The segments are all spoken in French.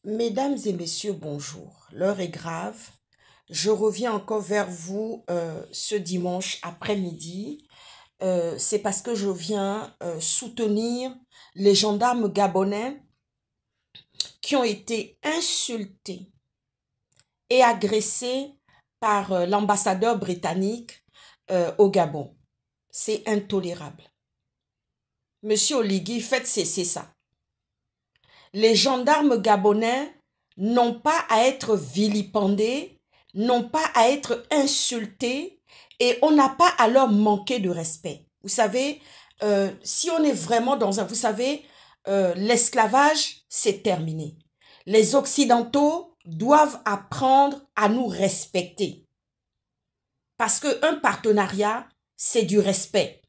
Mesdames et messieurs, bonjour. L'heure est grave. Je reviens encore vers vous ce dimanche après-midi. C'est parce que je viens soutenir les gendarmes gabonais qui ont été insultés et agressés par l'ambassadeur britannique au Gabon. C'est intolérable. Monsieur Oligui, faites cesser ça. Les gendarmes gabonais n'ont pas à être vilipendés, n'ont pas à être insultés et on n'a pas à leur manquer de respect. Vous savez, si on est vraiment dans un... Vous savez, l'esclavage, c'est terminé. Les Occidentaux doivent apprendre à nous respecter. Parce qu'un partenariat, c'est du respect.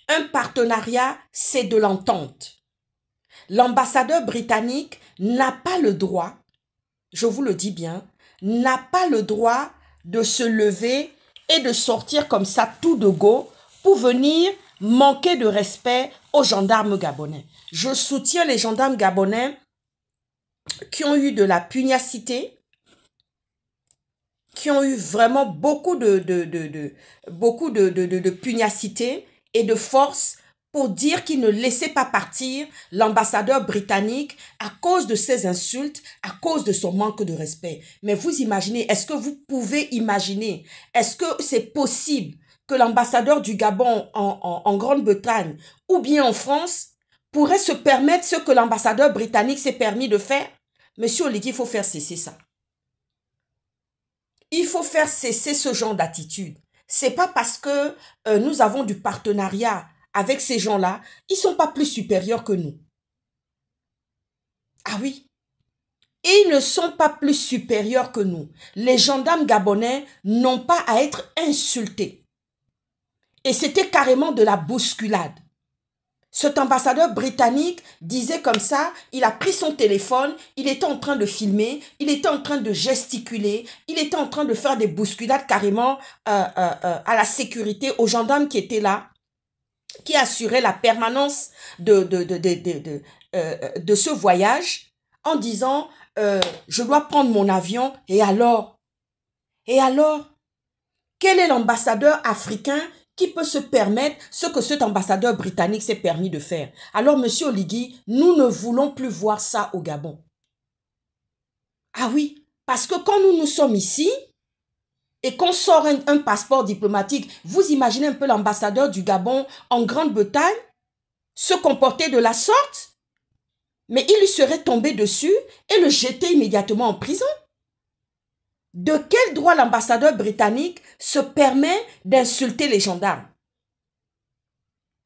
Un partenariat, c'est de l'entente. L'ambassadeur britannique n'a pas le droit, je vous le dis bien, n'a pas le droit de se lever et de sortir comme ça tout de go pour venir manquer de respect aux gendarmes gabonais. Je soutiens les gendarmes gabonais qui ont eu de la pugnacité, qui ont eu vraiment beaucoup de pugnacité et de force pour dire qu'il ne laissait pas partir l'ambassadeur britannique à cause de ses insultes, à cause de son manque de respect. Mais vous imaginez, est-ce que vous pouvez imaginer, est-ce que c'est possible que l'ambassadeur du Gabon en Grande-Bretagne ou bien en France pourrait se permettre ce que l'ambassadeur britannique s'est permis de faire? Monsieur Oligui, il faut faire cesser ça. Il faut faire cesser ce genre d'attitude. C'est pas parce que nous avons du partenariat avec ces gens-là, ils ne sont pas plus supérieurs que nous. Ah oui. Ils ne sont pas plus supérieurs que nous. Les gendarmes gabonais n'ont pas à être insultés. Et c'était carrément de la bousculade. Cet ambassadeur britannique disait comme ça, il a pris son téléphone, il était en train de filmer, il était en train de gesticuler, il était en train de faire des bousculades carrément à la sécurité, aux gendarmes qui étaient là, qui assuraient la permanence de ce voyage, en disant je dois prendre mon avion, et alors? Quel est l'ambassadeur africain qui peut se permettre ce que cet ambassadeur britannique s'est permis de faire? Alors, monsieur Oligui, nous ne voulons plus voir ça au Gabon. Ah oui, parce que quand nous sommes ici et qu'on sort un passeport diplomatique, vous imaginez un peu l'ambassadeur du Gabon en Grande-Bretagne se comporter de la sorte? Mais il lui serait tombé dessus et le jeter immédiatement en prison. De quel droit l'ambassadeur britannique se permet d'insulter les gendarmes?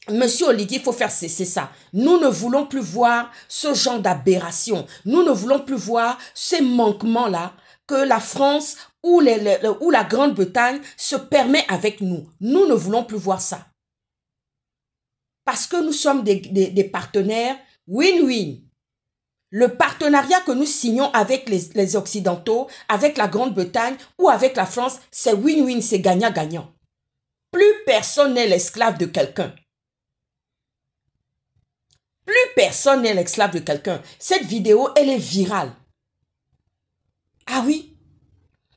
Monsieur Oligui, il faut faire cesser ça. Nous ne voulons plus voir ce genre d'aberration. Nous ne voulons plus voir ces manquements-là que la France ou la Grande-Bretagne se permet avec nous. Nous ne voulons plus voir ça. Parce que nous sommes des partenaires win-win. Le partenariat que nous signons avec les Occidentaux, avec la Grande-Bretagne ou avec la France, c'est win-win, c'est gagnant-gagnant. Plus personne n'est l'esclave de quelqu'un. Plus personne n'est l'esclave de quelqu'un. Cette vidéo, elle est virale. Ah oui?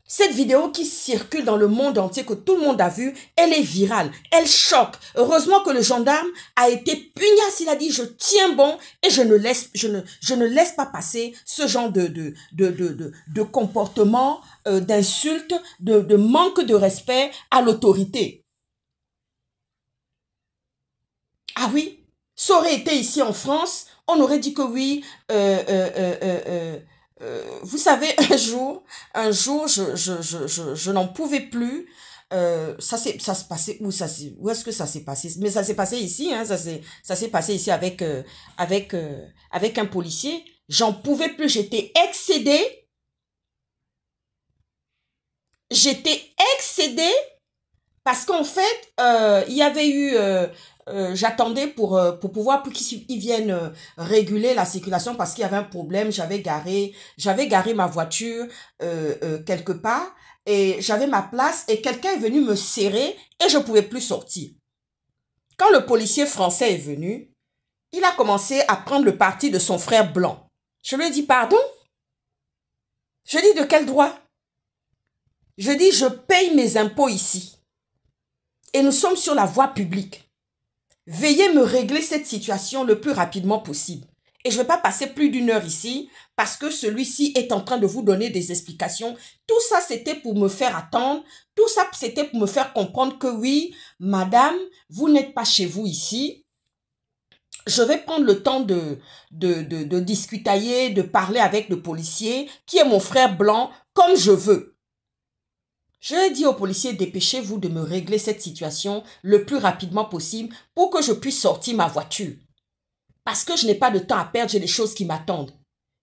Cette vidéo qui circule dans le monde entier, que tout le monde a vu, elle est virale. Elle choque. Heureusement que le gendarme a été pugnace. Il a dit, je tiens bon et je ne laisse pas passer ce genre de comportement, d'insulte, de manque de respect à l'autorité. Ah oui? Ça aurait été ici en France, on aurait dit que oui, vous savez, un jour, je n'en pouvais plus. Ça se passait où est-ce que ça s'est passé? Mais ça s'est passé ici, hein, ça s'est passé ici avec un policier. J'en pouvais plus, j'étais excédée. Parce qu'en fait, il y avait eu... j'attendais pour qu'ils viennent réguler la circulation parce qu'il y avait un problème. J'avais garé ma voiture quelque part et j'avais ma place et quelqu'un est venu me serrer et je ne pouvais plus sortir. Quand le policier français est venu, il a commencé à prendre le parti de son frère blanc. Je lui ai dit pardon. Je dis, de quel droit? Je dis, je paye mes impôts ici. Et nous sommes sur la voie publique. Veuillez me régler cette situation le plus rapidement possible. Et je ne vais pas passer plus d'une heure ici parce que celui-ci est en train de vous donner des explications. Tout ça, c'était pour me faire attendre. Tout ça, c'était pour me faire comprendre que oui, madame, vous n'êtes pas chez vous ici. Je vais prendre le temps de discutailler, de parler avec le policier qui est mon frère blanc comme je veux. Je dis au policier, dépêchez-vous de me régler cette situation le plus rapidement possible pour que je puisse sortir ma voiture. Parce que je n'ai pas de temps à perdre, j'ai des choses qui m'attendent.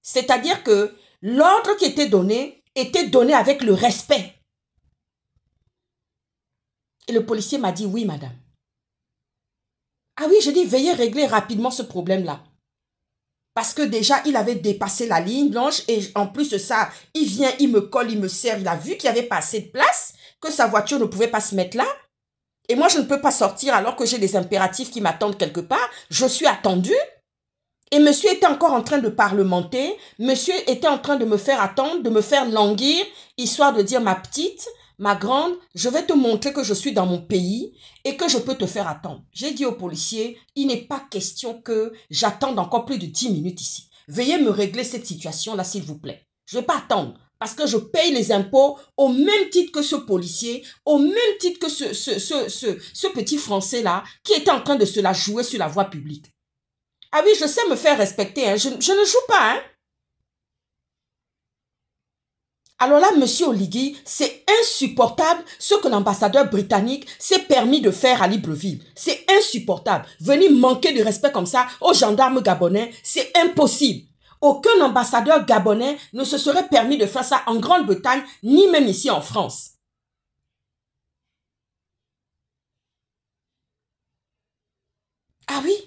C'est-à-dire que l'ordre qui était donné avec le respect. Et le policier m'a dit, oui, madame. Ah oui, je dis, veuillez régler rapidement ce problème-là. Parce que déjà, il avait dépassé la ligne blanche et en plus de ça, il vient, il me colle, il me serre. Il a vu qu'il n'y avait pas assez de place, que sa voiture ne pouvait pas se mettre là. Et moi, je ne peux pas sortir alors que j'ai des impératifs qui m'attendent quelque part. Je suis attendue. Et monsieur était encore en train de parlementer. Monsieur était en train de me faire attendre, de me faire languir, histoire de dire, ma petite, ma grande, je vais te montrer que je suis dans mon pays et que je peux te faire attendre. J'ai dit au policier, il n'est pas question que j'attende encore plus de 10 minutes ici. Veuillez me régler cette situation-là, s'il vous plaît. Je ne vais pas attendre parce que je paye les impôts au même titre que ce policier, au même titre que ce petit Français-là qui était en train de se la jouer sur la voie publique. Ah oui, je sais me faire respecter, hein. Je ne joue pas, hein. Alors là, monsieur Oligui, c'est insupportable ce que l'ambassadeur britannique s'est permis de faire à Libreville. C'est insupportable. Venir manquer de respect comme ça aux gendarmes gabonais, c'est impossible. Aucun ambassadeur gabonais ne se serait permis de faire ça en Grande-Bretagne, ni même ici en France. Ah oui?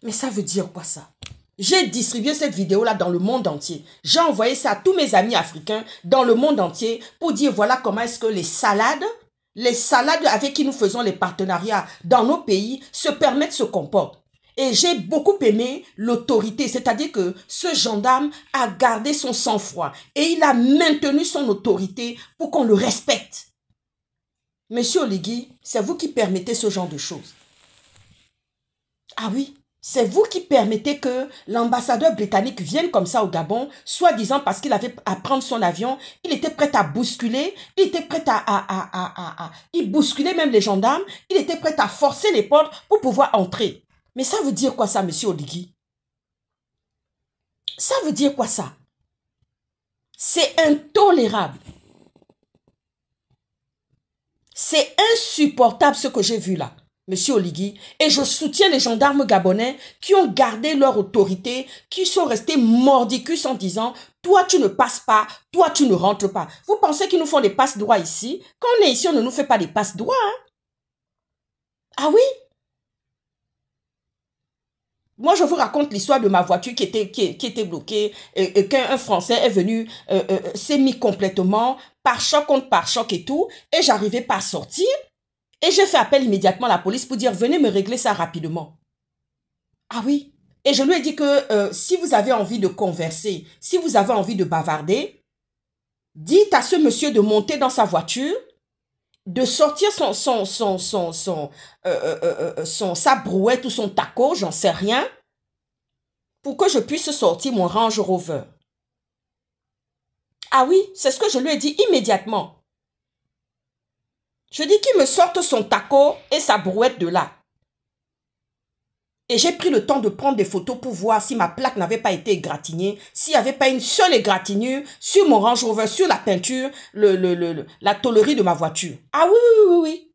Mais ça veut dire quoi ça? J'ai distribué cette vidéo-là dans le monde entier. J'ai envoyé ça à tous mes amis africains dans le monde entier pour dire voilà comment est-ce que les salades avec qui nous faisons les partenariats dans nos pays se permettent, se comportent. Et j'ai beaucoup aimé l'autorité, c'est-à-dire que ce gendarme a gardé son sang-froid et il a maintenu son autorité pour qu'on le respecte. Monsieur Oligui, c'est vous qui permettez ce genre de choses. Ah oui? C'est vous qui permettez que l'ambassadeur britannique vienne comme ça au Gabon, soi-disant parce qu'il avait à prendre son avion, il était prêt à bousculer, il était prêt il bousculait même les gendarmes, il était prêt à forcer les portes pour pouvoir entrer. Mais ça veut dire quoi ça, monsieur Oligui? Ça veut dire quoi ça? C'est intolérable. C'est insupportable ce que j'ai vu là. Monsieur Oligui, et je soutiens les gendarmes gabonais qui ont gardé leur autorité, qui sont restés mordicus en disant « Toi, tu ne passes pas, toi, tu ne rentres pas. » Vous pensez qu'ils nous font des passe-droits ici? Quand on est ici, on ne nous fait pas des passe-droits. Hein? Ah oui? Moi, je vous raconte l'histoire de ma voiture qui était bloquée et qu'un Français est venu, s'est mis complètement par choc contre par choc et tout, et j'arrivais pas à sortir. Et j'ai fait appel immédiatement à la police pour dire, venez me régler ça rapidement. Ah oui. Et je lui ai dit que si vous avez envie de converser, si vous avez envie de bavarder, dites à ce monsieur de monter dans sa voiture, de sortir sa brouette ou son taco, j'en sais rien, pour que je puisse sortir mon Range Rover. Ah oui, c'est ce que je lui ai dit immédiatement. Je dis qu'il me sorte son taco et sa brouette de là. Et j'ai pris le temps de prendre des photos pour voir si ma plaque n'avait pas été égratignée, s'il n'y avait pas une seule égratignure sur mon Range Rover, sur la peinture, la tôlerie de ma voiture. Ah oui, oui, oui, oui.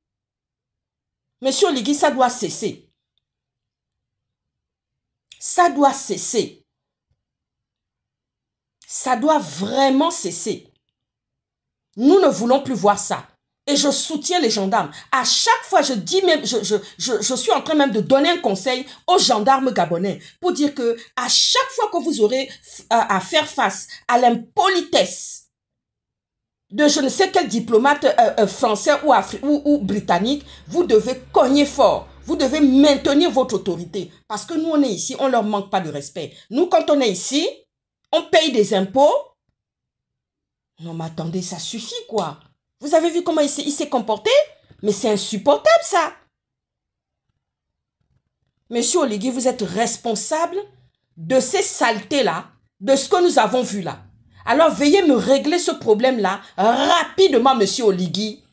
Monsieur Oligui, ça doit cesser. Ça doit cesser. Ça doit vraiment cesser. Nous ne voulons plus voir ça. Et je soutiens les gendarmes. À chaque fois, je dis même, je suis en train même de donner un conseil aux gendarmes gabonais pour dire que à chaque fois que vous aurez à faire face à l'impolitesse de je ne sais quel diplomate français ou britannique, vous devez cogner fort. Vous devez maintenir votre autorité. Parce que nous, on est ici, on ne leur manque pas de respect. Nous, quand on est ici, on paye des impôts. Non, mais attendez, ça suffit, quoi. Vous avez vu comment il s'est comporté? Mais c'est insupportable, ça. Monsieur Oligui, vous êtes responsable de ces saletés-là, de ce que nous avons vu là. Alors, veuillez me régler ce problème-là rapidement, monsieur Oligui.